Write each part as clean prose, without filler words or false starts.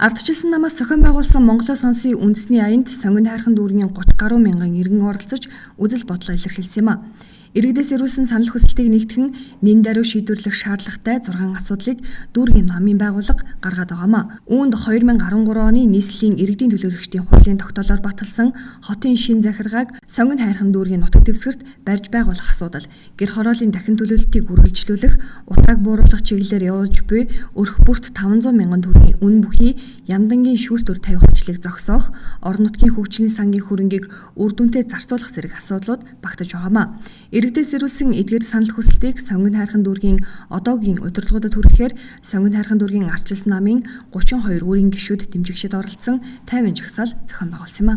Ардчилсан намаас зохион байгуулсан Монголоос сонсын үндэсний аянд сонгон хайрхан дүүргийн 30 гаруй мянган иргэн оролцож үзэл бодлоо илэрхийлсэн юм а. Иргэдээс ирүүлсэн санал хүсэлтийг нэгтгэн нэн даруй шийдвэрлэх шаардлагатай 6 асуудлыг дүүргийн намын байгууллага гаргаад байгаамаа. Үүнд 2013 оны нийслэлийн иргэдийн төлөөлөгчдийн хуулийн тогтоолоор баталсан хотын шин захиргааг сонгон хайрхан дүүргийн нутаг дэвсгэрт барьж байгуулах асуудал, гэр хорооллын дахин төлөвлөлтийг үргэлжлүүлэх, утгааг бууруулах чиглэлээр явуулж буй өрх бүрт 500 мянган төгрөгийн үн бүхий яндангийн шүүлтүр тавих ажлыг зогсоох, орон нутгийн хөгжлийн сангийн хөрөнгийг үр дүнтэй зарцуулах зэрэг асуудлууд багтаж байгаамаа. Иргэдээс ирүүлсэн эдгээр санал хүсэлтийг сонгон хайрхан дүүргийн одоогийн удирдлагуудад хүрэхээр сонгон хайрхан дүүргийн ардчилсан намын 32 үрийн гишүүд дэмжигчид оролцсон 50 жагсаал зохион байгуулсан юм а.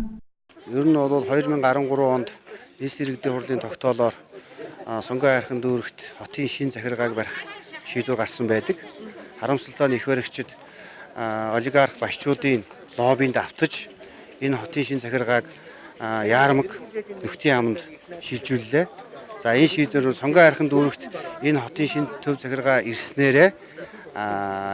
Ер нь бол 2013 онд нийслэлийн иргэдийн хурлын тогтоолоор сонгон хайрхан дүүрэгт хотын шин захиргааг барих шийдвэр гарсан байдаг. Харамсалтай нь их баригчид олигарх баячуудын лоббинд автаж энэ хотын шин захиргааг яармаг нөхдийн аманд шилжүүллээ. За энэ шийдвэр сонгон хайрхан дүүрэгт энэ хотын шин төв захиргаа ирснээрээ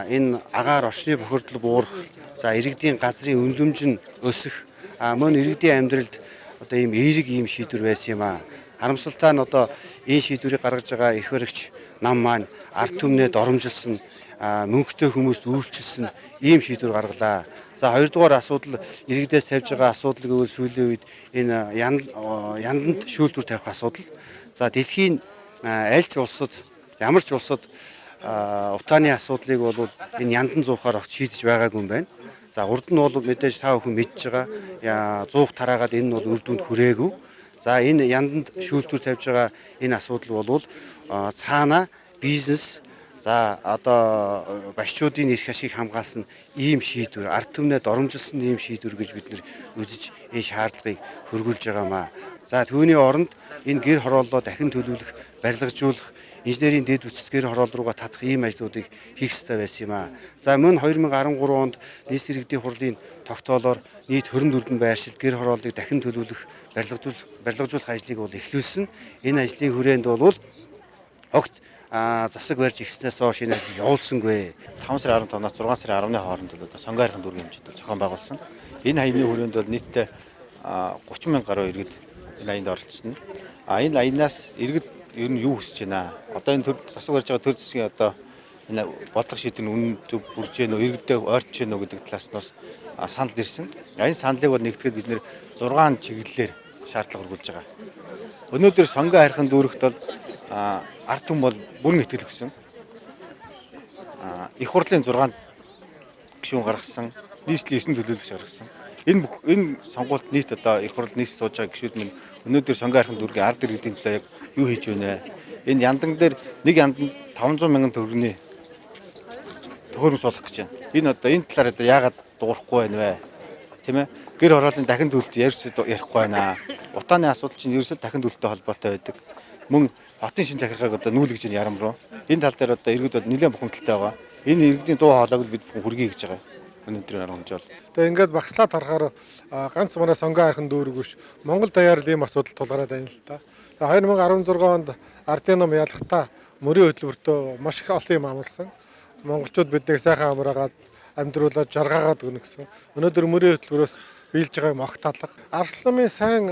энэ агаар орчны бохирдол буурах, за иргэдийн газрын үнэлэмж нь өсөх, мөн иргэдийн амьдралд одоо ийм эерэг ийм шийдвэр байсан юм а. Харамсалтай нь одоо энэ шийдвэрийг гаргаж байгаа их баригч нам маань ард түмнээ доромжилсан, мөнгөтэй хүмүүст үйлчилсэн ийм шийдвэр гаргалаа. За хоёрдугаар асуудал иргэдээс тавьж байгаа асуудал гэвэл сүүлийн үед энэ янданд шүүлтүр тавих асуудал. За дэлхийн аль ч улсад, ямар ч улсад утааны асуудлыг бол энэ яндан зуухаар огт шийдэж байгаагүй юм байна. За урд нь бол мэдээж та бүхэн мэдж байгаа зуух тараагаад энэ нь бол үр дүнд хүрээгүй. За энэ янданд шүүлтүр тавьж байгаа энэ асуудал бол цаана бизнес, за одоо баячуудын эрх ашиг хамгаалсан ийм шийдвэр, ард түмнээ доромжилсан ийм шийдвэр гэж бид нэр үзэж энэ шаардлагыг хөргүүлж байгаамаа. За түүний оронд энэ гэр хорооллоо дахин төлөвлөх, барилгажуулах, инженерийн дэд бүтц гэр хороол руугаа татах ийм ажлуудыг хийх ёстой байсан юм а. За мөн 2013 онд нийслэлийн иргэдийн хурлын тогтоолоор нийт 24 байршил гэр хорооллыг дахин төлөвлөх, барилгажуулах ажлыг бол эхлүүлсэн. Энэ ажлын хүрээнд бол огт засаг барьж ирснээс хойш энэ ажил явуулсангүй. 5 сарын 15-наас 6 сарын 10-ны хооронд бол сонгон хайрхан дүүргийн хэмжээнд зохион байгуулсан. Энэ хаягны хүрээнд бол нийтдээ 30 мянга гаруй иргэд энэ аянд оролцсон. Энэ аянаас иргэд ер нь юу хүсэж байна? Одоо энэ засаг барьж байгаа төр засгийн одоо энэ бодлого шийдвэр нь үнэн зөв бүрж гэнэ үү, иргэдэд ойртож гэнэ үү гэдэг талаас нь санал ирсэн. Энэ саналыг бол нэгтгэхэд бид нэр 6 чиглэлээр шаардлага хургуулж байгаа. Өнөөдөр сонгон хайрхан дүүрэгт бол ард түмэн бол бүрэн итгэл өгсөн. Их хурлын 6 гишүүн гаргасан, нийслэлийн 9 төлөөлөгч гаргасан. Энэ сонгуульд нийт одоо их хурл нийс сууж байгаа гишүүд минь өнөөдөр сонгон хайрхан дүүргийн ард иргэдийн төлөө яг юу хийж байна? Энэ яндан дээр нэг янданд 500 мянган төгрөгийн төхөөрөмж суулгах гэж байна. Энэ одоо энэ талаар одоо яагаад дуурахгүй байна вэ? Тийм ээ? Гэр хорооллын дахин төлөлт ярихгүй байна. Утааны асуудал чинь ерөөсөө дахин төлөлттэй холбоотой байдаг. Мөн хотын шин захиргааг одоо нүүлгэж ярам руу. Энэ тал дээр одоо иргэд бол нэлээд бухимдалтай байгаа. Энэ иргэдийн дуу хоолойг бид хүргэе гэж байгаа. Өнөөдрийн арга хэмжээ бол. Тэгээ ингээд багслаад харахаар ганц манай сонгон хайрхан дүүрэг биш, Монгол даяар л ийм асуудал тулгараад байна л та. 2016 онд ардын ном ялахтаа мөрийн хөтөлбөртөө маш их олон юм амласан. Монголчууд биднийг сайхан амраагаад амьдруулаад жаргаагаад өгнө гэсэн. Өнөөдөр мөрийн хөтөлбөрөөс биелж байгаа юм огт алга. Арсланмын сайн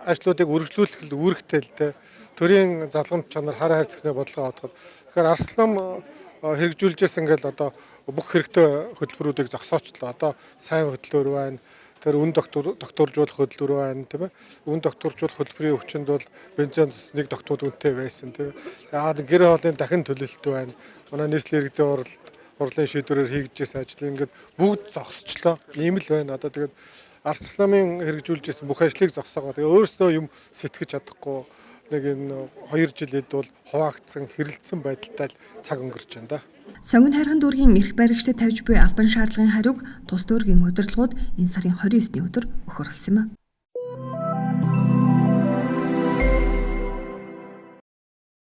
ажлуудыг үргэлжлүүлэх л үүрэгтэй л дээ. Төрийн залгамж чанар хараа хайрцагны бодлого авахад. Тэгэхээр Арслан хэрэгжүүлжсэн ингээл одоо бүх хэрэгтэй хөтөлбөрүүдийг зогсоочлоо. Одоо сайн хөтөлбөр байна. Тэр үн докторжуулах хөтөлбөр байна, тийм ээ. Үн докторжуулах хөтөлбөрийн өвчнөд бол бензинс нэг доктор үнэтэй байсан, тийм ээ. Гэр хоолын дахин төлөлт байна. Манай нийслэлийн иргэдийн хурлын шийдвэрээр хийгдсэн ажил ингээд бүгд зогсчлоо. Ийм л байна. Одоо тэгээд Ардчилсан намын хэрэгжүүлжсэн бүх ажлыг зогсоогоо. Тэгээ өөрөөсөө юм сэтгэж чадахгүй нэг энэ 2 жилд бол хуваагдсан, хэрэлдсэн байдалтай цаг өнгөрч байна да. Сонгон хайрхан дүүргийн эрх баригчдад тавьж буй албан шаардлагын хариуг тус дүүргийн удирдлагууд энэ сарын 29-ний өдөр өгөхөрлсөн юм а.